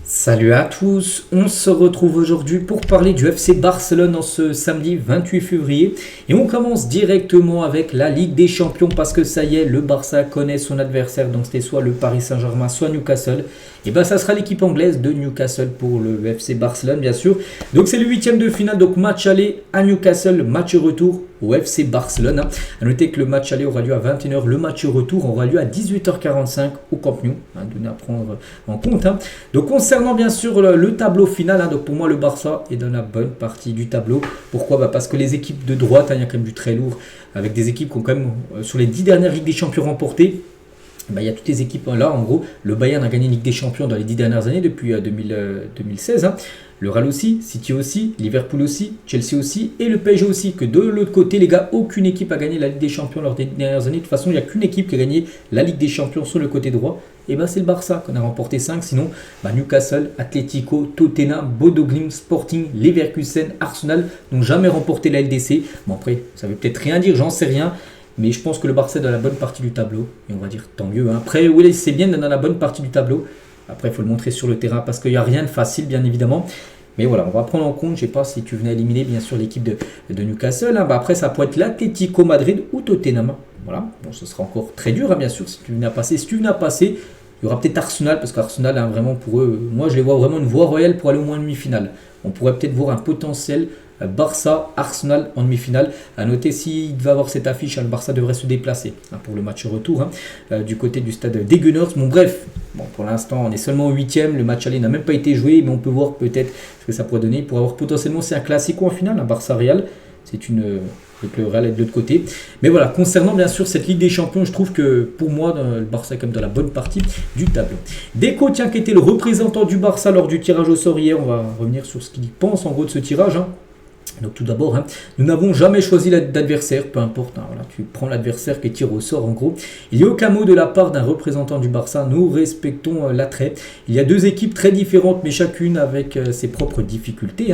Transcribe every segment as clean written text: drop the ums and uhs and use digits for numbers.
Salut à tous, on se retrouve aujourd'hui pour parler du FC Barcelone en ce samedi 28 février et on commence directement avec la Ligue des Champions parce que ça y est, le Barça connaît son adversaire, donc c'était soit le Paris Saint-Germain soit Newcastle. Et ben ça sera l'équipe anglaise de Newcastle pour le FC Barcelone bien sûr. Donc c'est le huitième de finale, donc match aller à Newcastle, match retour au FC Barcelone. A noter que le match aller aura lieu à 21h, le match retour aura lieu à 18h45 au Camp Nou, donné à prendre en compte. Donc concernant bien sûr le tableau final, donc pour moi le Barça est dans la bonne partie du tableau. Pourquoi ? Parce que les équipes de droite, il y a quand même du très lourd, avec des équipes qui ont quand même sur les 10 dernières Ligues des Champions remportées. Il y a toutes les équipes là, en gros, le Bayern a gagné Ligue des Champions dans les 10 dernières années depuis 2016. Le Real aussi, City aussi, Liverpool aussi, Chelsea aussi et le PSG aussi. Que de l'autre côté, les gars, aucune équipe a gagné la Ligue des Champions lors des dernières années. De toute façon, il n'y a qu'une équipe qui a gagné la Ligue des Champions sur le côté droit. Et c'est le Barça qu'on a remporté 5. Sinon, Newcastle, Atlético, Tottenham, Bodo Glimt, Sporting, Leverkusen, Arsenal n'ont jamais remporté la LDC. Bon après, ça veut peut-être rien dire, j'en sais rien. Mais je pense que le Barça est dans la bonne partie du tableau. Et on va dire tant mieux. Après, oui, c'est bien d'être dans la bonne partie du tableau. Après, il faut le montrer sur le terrain parce qu'il n'y a rien de facile, bien évidemment. Mais voilà, on va prendre en compte, je ne sais pas si tu venais éliminer bien sûr l'équipe de Newcastle. Après, ça peut être l'Atlético Madrid ou Tottenham. Voilà, bon, ce sera encore très dur, bien sûr, si tu venais à passer. Si tu venais à passer, il y aura peut-être Arsenal, parce qu'Arsenal, vraiment pour eux, moi je les vois vraiment une voie royale pour aller au moins en demi-finale. On pourrait peut-être voir un potentiel Barça, Arsenal en demi-finale. À noter, s'il devait avoir cette affiche, le Barça devrait se déplacer pour le match retour du côté du stade des Gunners. Bon, bref, pour l'instant, on est seulement au 8e. Le match aller n'a même pas été joué, mais on peut voir peut-être ce que ça pourrait donner. Pour avoir potentiellement, c'est un classico en finale, un Barça-Real. C'est une. Donc le Real est de l'autre côté. Mais voilà, concernant bien sûr cette Ligue des Champions, je trouve que pour moi, le Barça est quand même dans la bonne partie du tableau. Deco, qui était le représentant du Barça lors du tirage au sort hier, on va revenir sur ce qu'il pense en gros de ce tirage. Donc tout d'abord, nous n'avons jamais choisi d'adversaire, peu importe, voilà, tu prends l'adversaire qui tire au sort en gros. Il n'y a aucun mot de la part d'un représentant du Barça, nous respectons l'attrait. Il y a deux équipes très différentes mais chacune avec ses propres difficultés.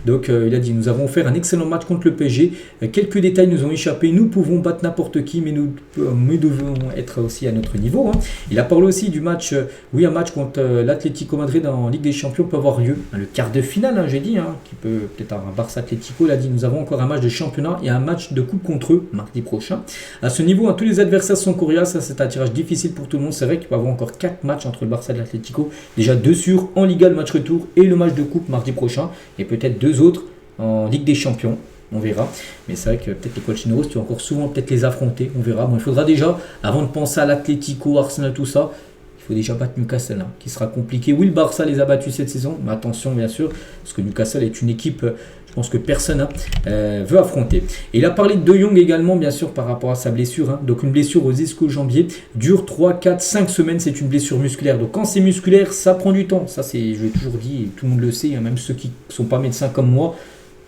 Donc il a dit, nous avons fait un excellent match contre le PSG, quelques détails nous ont échappé, nous pouvons battre n'importe qui mais nous devons être aussi à notre niveau. Il a parlé aussi du match, un match contre l'Atlético Madrid en Ligue des Champions peut avoir lieu, le quart de finale j'ai dit, qui peut peut-être avoir un Barça Atlético. Il a dit, nous avons encore un match de championnat et un match de coupe contre eux mardi prochain. À ce niveau, tous les adversaires sont coriaces. C'est un tirage difficile pour tout le monde. C'est vrai qu'il va y avoir encore 4 matchs entre le Barça et l'Atlético. Déjà 2 sûrs en Liga, le match retour et le match de coupe mardi prochain. Et peut-être 2 autres en Ligue des Champions. On verra. Mais c'est vrai que peut-être les Colchoneros, tu vas encore souvent peut-être les affronter. On verra. Bon, il faudra déjà, avant de penser à l'Atlético, Arsenal, tout ça, il faut déjà battre Newcastle, qui sera compliqué. Oui, le Barça les a battus cette saison, mais attention bien sûr, parce que Newcastle est une équipe, je pense que personne veut affronter. Et il a parlé de Jong également, bien sûr, par rapport à sa blessure. Donc une blessure aux ischio-jambiers dure 3, 4, 5 semaines, c'est une blessure musculaire. Donc quand c'est musculaire, ça prend du temps. Ça, je l'ai toujours dit, tout le monde le sait, même ceux qui ne sont pas médecins comme moi.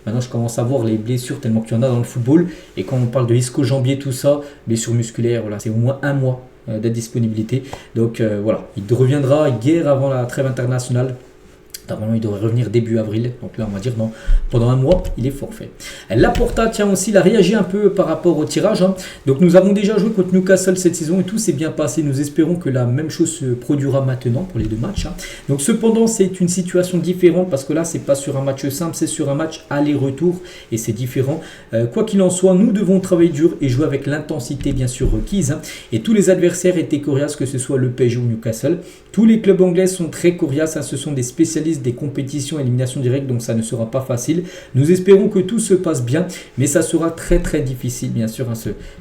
Maintenant, je commence à voir les blessures tellement qu'il y en a dans le football. Et quand on parle de ischio-jambiers, tout ça, blessure musculaire, voilà, c'est au moins 1 mois de disponibilité. Donc voilà, il reviendra guère avant la trêve internationale. Normalement, il devrait revenir début avril. Donc là, on va dire non. Pendant 1 mois, il est forfait. Laporta, aussi, il a réagi un peu par rapport au tirage. Donc nous avons déjà joué contre Newcastle cette saison et tout s'est bien passé. Nous espérons que la même chose se produira maintenant pour les 2 matchs. Donc cependant, c'est une situation différente parce que là, c'est pas sur un match simple, c'est sur un match aller-retour et c'est différent. Quoi qu'il en soit, nous devons travailler dur et jouer avec l'intensité bien sûr requise. Et tous les adversaires étaient coriaces, que ce soit le PSG ou Newcastle. Tous les clubs anglais sont très coriaces. Ce sont des spécialistes des compétitions élimination directe, donc ça ne sera pas facile. Nous espérons que tout se passe bien, mais ça sera très très difficile bien sûr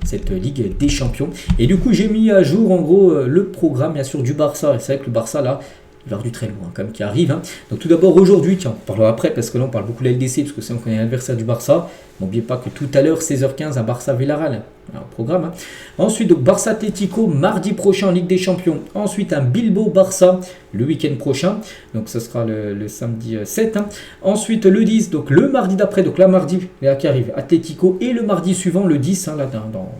cette Ligue des Champions. Et du coup j'ai mis à jour en gros le programme bien sûr du Barça. Et c'est vrai que le Barça là, il va y avoir du très lourd quand même qui arrive. Donc tout d'abord aujourd'hui, tiens, on parlera après parce que là on parle beaucoup de la LDC parce que c'est on connaît l'adversaire du Barça. N'oubliez pas que tout à l'heure 16h15 à Barça-Villarreal, un programme. Ensuite donc Barça Atlético mardi prochain en Ligue des Champions. Ensuite un Bilbao-Barça le week-end prochain. Donc ce sera le samedi 7. Ensuite le 10, donc le mardi d'après, donc là mardi là, qui arrive Atlético et le mardi suivant le 10 là dans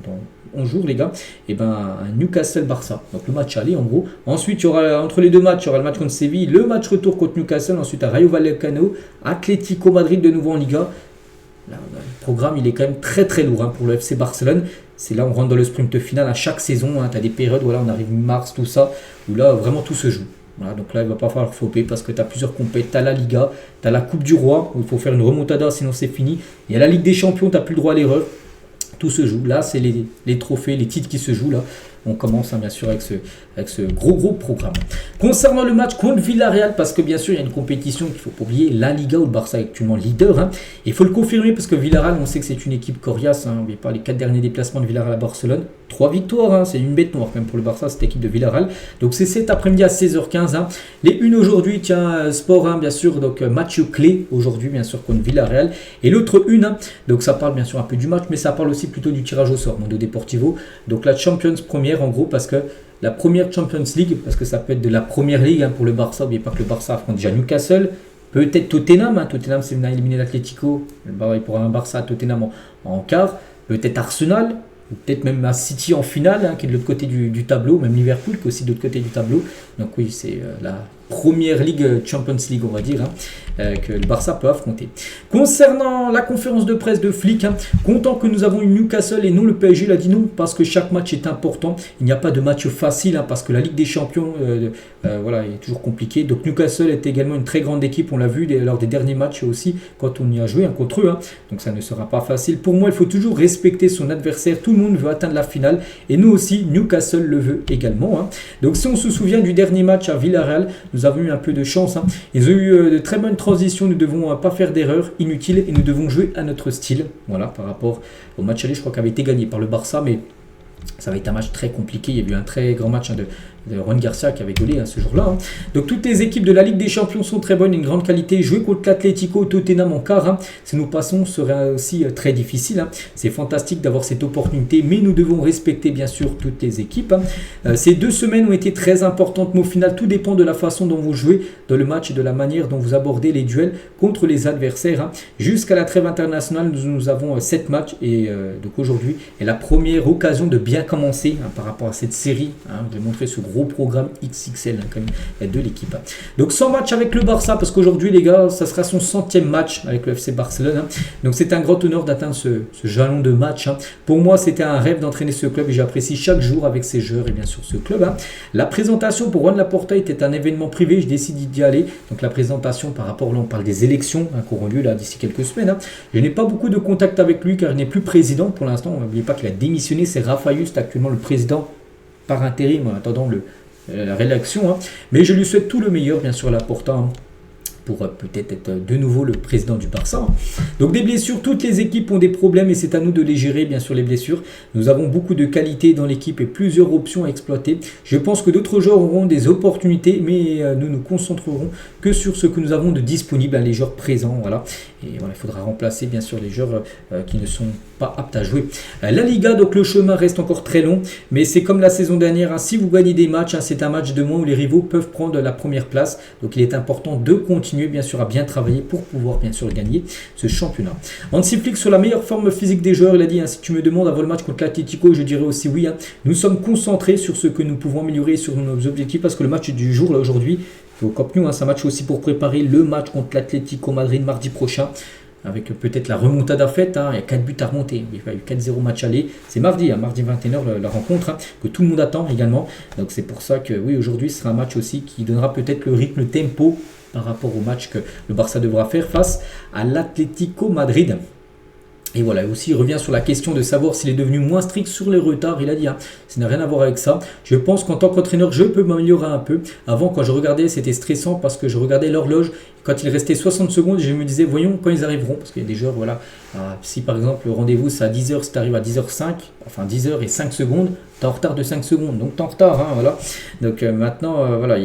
11 jours les gars, et un Newcastle-Barça, donc le match aller en gros. Ensuite il y aura entre les 2 matchs, il y aura le match contre Séville, le match retour contre Newcastle, ensuite à Rayo Vallecano, Atlético Madrid de nouveau en Liga. Là, le programme il est quand même très très lourd pour le FC Barcelone. C'est là on rentre dans le sprint final à chaque saison. Tu as des périodes où là, on arrive mi-mars, tout ça, où là vraiment tout se joue. Voilà, donc là, il va pas falloir fauper parce que tu as plusieurs compétitions. Tu as la Liga, tu as la Coupe du Roi, où il faut faire une remontada, sinon c'est fini. Il y a la Ligue des Champions, tu n'as plus le droit à l'erreur. Tout se joue. Là, c'est les trophées, les titres qui se jouent là. On commence bien sûr avec ce gros programme. Concernant le match contre Villarreal, parce que bien sûr il y a une compétition qu'il ne faut pas oublier, la Liga où le Barça est actuellement leader. Il faut le confirmer parce que Villarreal, on sait que c'est une équipe coriace. N'oubliez pas les 4 derniers déplacements de Villarreal à Barcelone. 3 victoires, c'est une bête noire quand même pour le Barça, cette équipe de Villarreal. Donc c'est cet après-midi à 16h15. Les une aujourd'hui, tiens, sport, bien sûr, donc match clé aujourd'hui, bien sûr, contre Villarreal. Et l'autre une, donc ça parle bien sûr un peu du match, mais ça parle aussi plutôt du tirage au sort, Mundo Deportivo. Donc la Champions première, en gros, parce que la première Champions League, parce que ça peut être de la première ligue pour le Barça. N'oubliez pas que le Barça affronte déjà Newcastle, peut-être Tottenham. Tottenham, c'est venu éliminer l'Atlético. Il pourra un Barça à Tottenham en quart. Peut-être Arsenal, ou peut-être même un City en finale, qui est de l'autre côté du tableau. Même Liverpool, qui est aussi de l'autre côté du tableau. Donc oui, c'est la première ligue, Champions League, on va dire, que le Barça peut affronter. Concernant la conférence de presse de Flick, content que nous avons eu Newcastle et non le PSG, il a dit non, parce que chaque match est important. Il n'y a pas de match facile, parce que la Ligue des Champions, voilà, est toujours compliquée. Donc Newcastle est également une très grande équipe, on l'a vu lors des derniers matchs aussi, quand on y a joué contre eux. Donc ça ne sera pas facile. Pour moi, il faut toujours respecter son adversaire. Tout le monde veut atteindre la finale, et nous aussi, Newcastle le veut également. Donc si on se souvient du dernier match à Villarreal, nous avons eu un peu de chance. Ils ont eu de très bonnes transitions. Nous ne devons pas faire d'erreurs inutiles et nous devons jouer à notre style. Voilà, par rapport au match aller, je crois qu'il avait été gagné par le Barça, mais ça va être un match très compliqué. Il y a eu un très grand match de Juan Garcia qui avait gaulé ce jour-là. Donc toutes les équipes de la Ligue des Champions sont très bonnes, une grande qualité. Jouer contre l'Atlético, Tottenham en quart, si nous passons, serait aussi très difficile. C'est fantastique d'avoir cette opportunité, mais nous devons respecter bien sûr toutes les équipes. Ces 2 semaines ont été très importantes, mais au final tout dépend de la façon dont vous jouez dans le match et de la manière dont vous abordez les duels contre les adversaires. Jusqu'à la trêve internationale, nous avons 7 matchs et donc aujourd'hui est la première occasion de bien commencer par rapport à cette série. Je vais montrer ce gros programme XXL quand même de l'équipe. Donc 100 matchs avec le Barça, parce qu'aujourd'hui les gars, ça sera son 100e match avec le FC Barcelone. Donc c'est un grand honneur d'atteindre ce jalon de match. Pour moi, c'était un rêve d'entraîner ce club et j'apprécie chaque jour avec ces joueurs et bien sûr ce club. La présentation pour Juan Laporta était un événement privé, je décide d'y aller. Donc la présentation par rapport, là on parle des élections qui auront lieu là d'ici quelques semaines. Je n'ai pas beaucoup de contact avec lui car il n'est plus président pour l'instant. N'oubliez pas qu'il a démissionné, c'est Rafa Just actuellement le président par intérim en attendant la réélection. Mais je lui souhaite tout le meilleur, bien sûr, à Laporta, pour peut-être être de nouveau le président du Barça. Donc des blessures, toutes les équipes ont des problèmes et c'est à nous de les gérer, bien sûr, les blessures. Nous avons beaucoup de qualité dans l'équipe et plusieurs options à exploiter. Je pense que d'autres joueurs auront des opportunités, mais nous nous concentrerons que sur ce que nous avons de disponible, les joueurs présents. Voilà. Et voilà, il faudra remplacer, bien sûr, les joueurs qui ne sont pas aptes à jouer. La Liga, donc le chemin reste encore très long, mais c'est comme la saison dernière. Si vous gagnez des matchs, c'est un match de moins où les rivaux peuvent prendre la première place. Donc il est important de continuer, bien sûr, à bien travailler pour pouvoir, bien sûr, gagner ce championnat. Hansi Flick sur la meilleure forme physique des joueurs, il a dit, si tu me demandes avant le match contre l'Atlético, je dirais aussi oui. Nous sommes concentrés sur ce que nous pouvons améliorer sur nos objectifs, parce que le match du jour, là, aujourd'hui, au Camp Nou, c'est un match aussi pour préparer le match contre l'Atlético Madrid mardi prochain, avec peut-être la remontada faite. Il y a 4 buts à remonter. Il y a eu 4-0 match aller. C'est mardi, mardi 21h la rencontre, que tout le monde attend également. Donc c'est pour ça que oui, aujourd'hui ce sera un match aussi qui donnera peut-être le rythme, le tempo par rapport au match que le Barça devra faire face à l'Atlético Madrid. Et voilà, aussi il revient sur la question de savoir s'il est devenu moins strict sur les retards. Il a dit, ça n'a rien à voir avec ça. Je pense qu'en tant qu'entraîneur, je peux m'améliorer un peu. Avant, quand je regardais, c'était stressant parce que je regardais l'horloge. Quand il restait 60 secondes, je me disais, voyons quand ils arriveront. Parce qu'il y a des joueurs, voilà, si par exemple le rendez-vous c'est à 10h, si tu arrives à 10h05, enfin 10h et 5 secondes, tu es en retard de 5 secondes. Donc tu es en retard, voilà. Donc maintenant, voilà,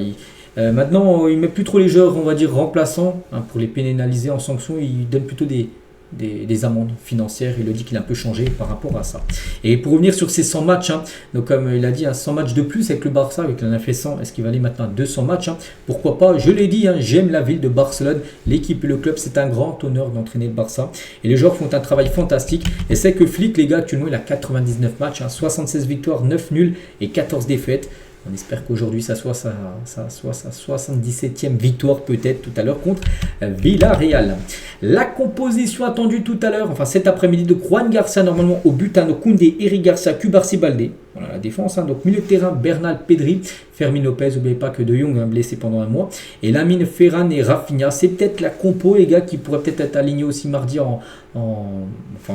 maintenant, il ne met plus trop les joueurs, on va dire, remplaçants pour les pénaliser en sanction. Il donne plutôt des amendes financières. Il a dit qu'il a un peu changé par rapport à ça. Et pour revenir sur ces 100 matchs, donc comme il a dit, 100 matchs de plus avec le Barça, avec l'en a fait 100, est-ce qu'il va aller maintenant à 200 matchs Pourquoi pas? Je l'ai dit, j'aime la ville de Barcelone, l'équipe et le club, c'est un grand honneur d'entraîner le Barça. Et les joueurs font un travail fantastique. Et c'est que Flick, les gars, actuellement, il a 99 matchs, 76 victoires, 9 nuls et 14 défaites. On espère qu'aujourd'hui ça soit sa 77e victoire peut-être tout à l'heure contre Villarreal. La composition attendue tout à l'heure, enfin cet après-midi, de Juan Garcia normalement au but, donc Koundé, Eric Garcia, Cubarsí Baldé. Voilà la défense, donc milieu de terrain, Bernal, Pedri, Fermin Lopez, n'oubliez pas que De Jong a blessé pendant un mois, et Lamine, Ferran et Rafinha. C'est peut-être la compo, les gars, qui pourrait peut-être être alignée aussi mardi en la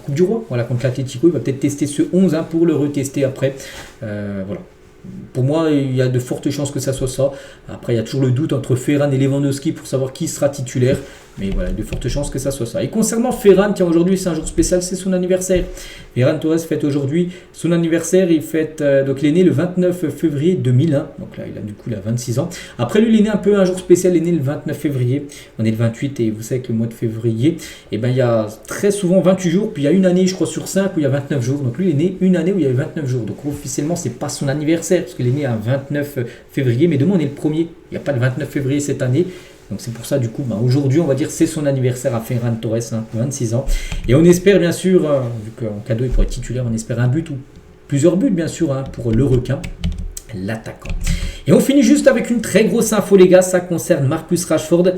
Coupe du Roi, voilà, contre l'Atlético. Il va peut-être tester ce 11 pour le retester après. Voilà. Pour moi, il y a de fortes chances que ça soit ça. Après, il y a toujours le doute entre Ferran et Lewandowski pour savoir qui sera titulaire. Mais voilà, de fortes chances que ça soit ça. Et concernant Ferran, tiens, aujourd'hui, c'est un jour spécial, c'est son anniversaire. Ferran Torres fête aujourd'hui son anniversaire. Il fête, donc il est né le 29 février 2001. Donc là, il a 26 ans. Après lui, il est né un jour spécial. Il est né le 29 février. On est le 28 et vous savez que le mois de février, il y a très souvent 28 jours. Puis il y a une année, je crois, sur 5 où il y a 29 jours. Donc lui, il est né une année où il y a 29 jours. Donc officiellement, c'est pas son anniversaire parce qu'il est né un 29 février. Mais demain, on est le premier. Il n'y a pas le 29 février cette année. Donc c'est pour ça du coup, aujourd'hui on va dire c'est son anniversaire à Ferran Torres, 26 ans. Et on espère bien sûr, vu qu'en cadeau il pourrait être titulaire, on espère un but ou plusieurs buts bien sûr pour le requin, l'attaquant. Et on finit juste avec une très grosse info les gars, ça concerne Marcus Rashford.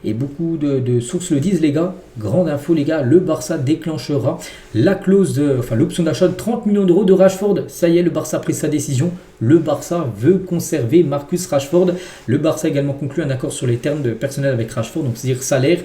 Et beaucoup de sources le disent les gars, grande info les gars, le Barça déclenchera la clause, l'option d'achat de 30 millions d'euros de Rashford. Ça y est, le Barça a pris sa décision, le Barça veut conserver Marcus Rashford. Le Barça a également conclu un accord sur les termes de personnel avec Rashford, donc c'est-à-dire salaire,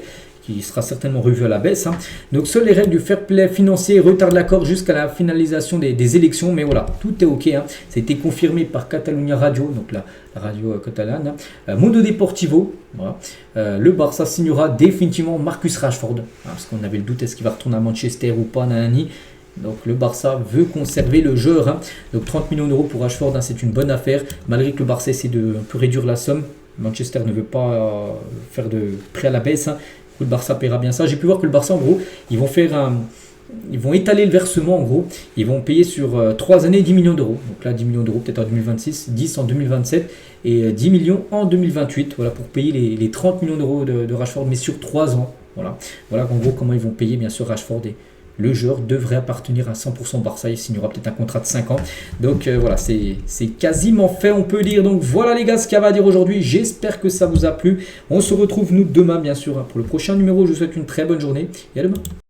qui sera certainement revu à la baisse. Donc seules les règles du fair play financier retardent l'accord jusqu'à la finalisation des élections. Mais voilà, tout est ok. Ça a été confirmé par Catalunya Radio, donc la radio catalane. Mundo Deportivo, voilà. Le Barça signera définitivement Marcus Rashford. Parce qu'on avait le doute, est-ce qu'il va retourner à Manchester ou pas, nanani. Donc le Barça veut conserver le joueur. Donc 30 millions d'euros pour Rashford, c'est une bonne affaire. Malgré que le Barça essaie de un peu réduire la somme. Manchester ne veut pas faire de prêt à la baisse. Le Barça paiera bien ça. J'ai pu voir que le Barça, en gros, ils vont étaler le versement, en gros. Ils vont payer sur 3 années 10 millions d'euros. Donc là, 10 millions d'euros peut-être en 2026, 10 en 2027 et 10 millions en 2028. Voilà, pour payer les 30 millions d'euros de Rashford, mais sur 3 ans. Voilà, en gros, comment ils vont payer, bien sûr, Rashford. Et le joueur devrait appartenir à 100% au Barça. Il signera peut-être un contrat de 5 ans. Donc voilà, c'est quasiment fait, on peut dire. Donc voilà les gars, ce qu'il y avait à dire aujourd'hui. J'espère que ça vous a plu. On se retrouve nous demain, bien sûr, pour le prochain numéro. Je vous souhaite une très bonne journée et à demain.